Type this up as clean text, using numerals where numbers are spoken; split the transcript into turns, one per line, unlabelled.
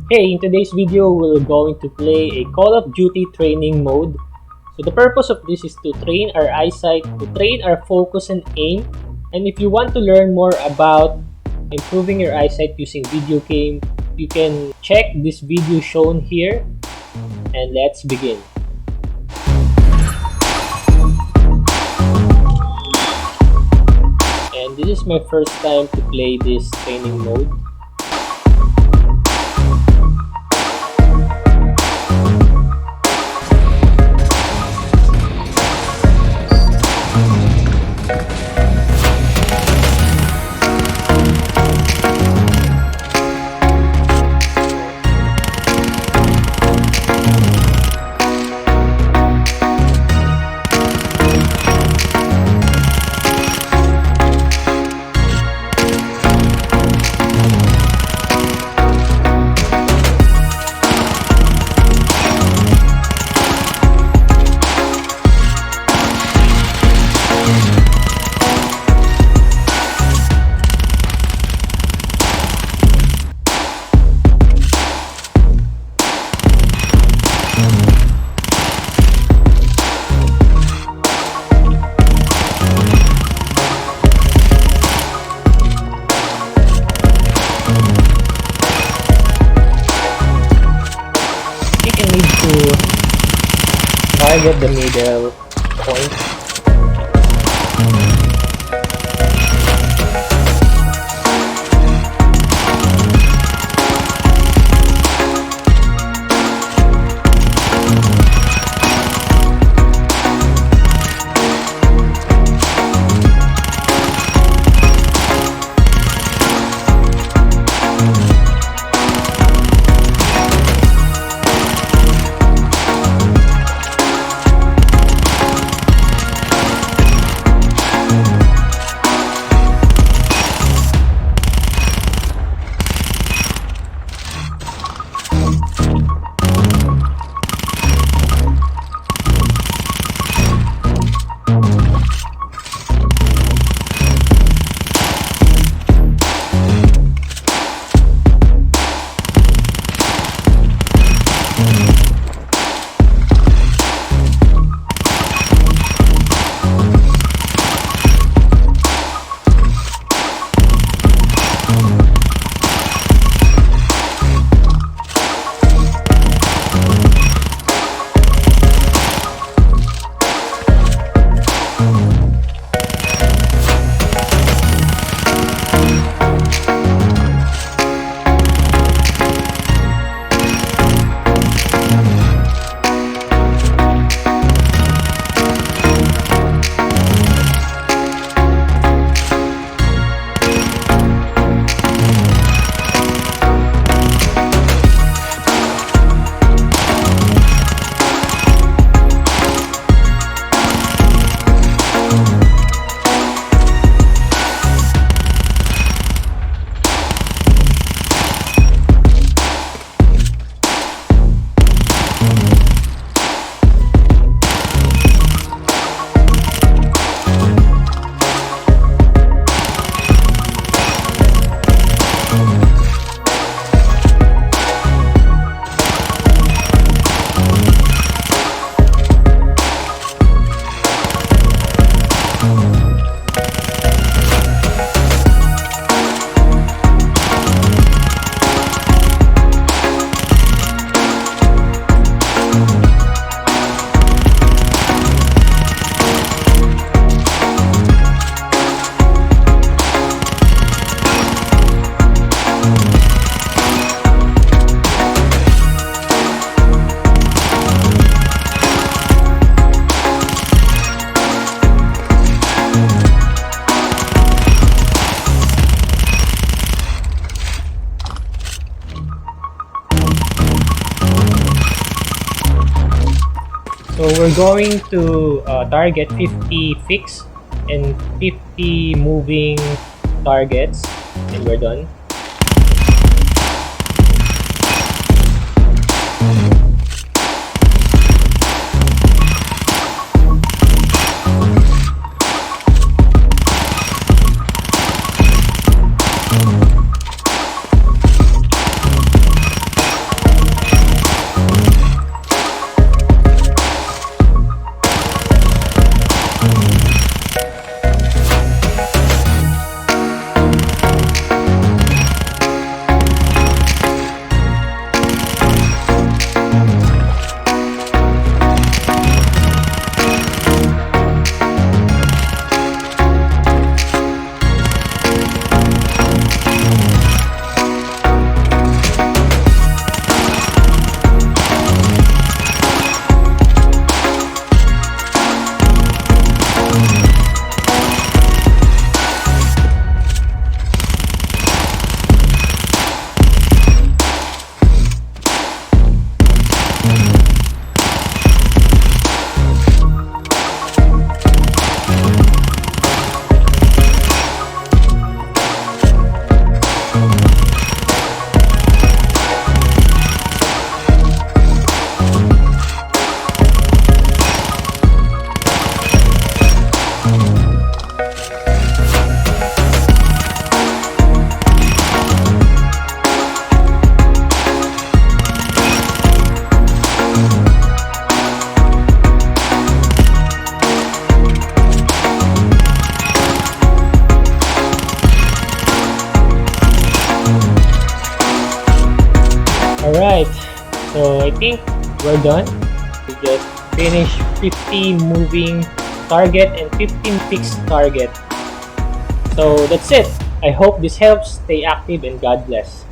Hey, in today's video, we're going to play a Call of Duty training mode. So the purpose of this is to train our eyesight, to train our focus and aim. And if you want to learn more about improving your eyesight using video game, you can check this video shown here. And let's begin. And this is my first time to play this training mode. Target the middle point. So we're going to target 50 fixed and 50 moving targets, and we're done. So I think we're done. We just finished 50 moving target and 15 fixed target. So that's it. I hope this helps. Stay active and God bless.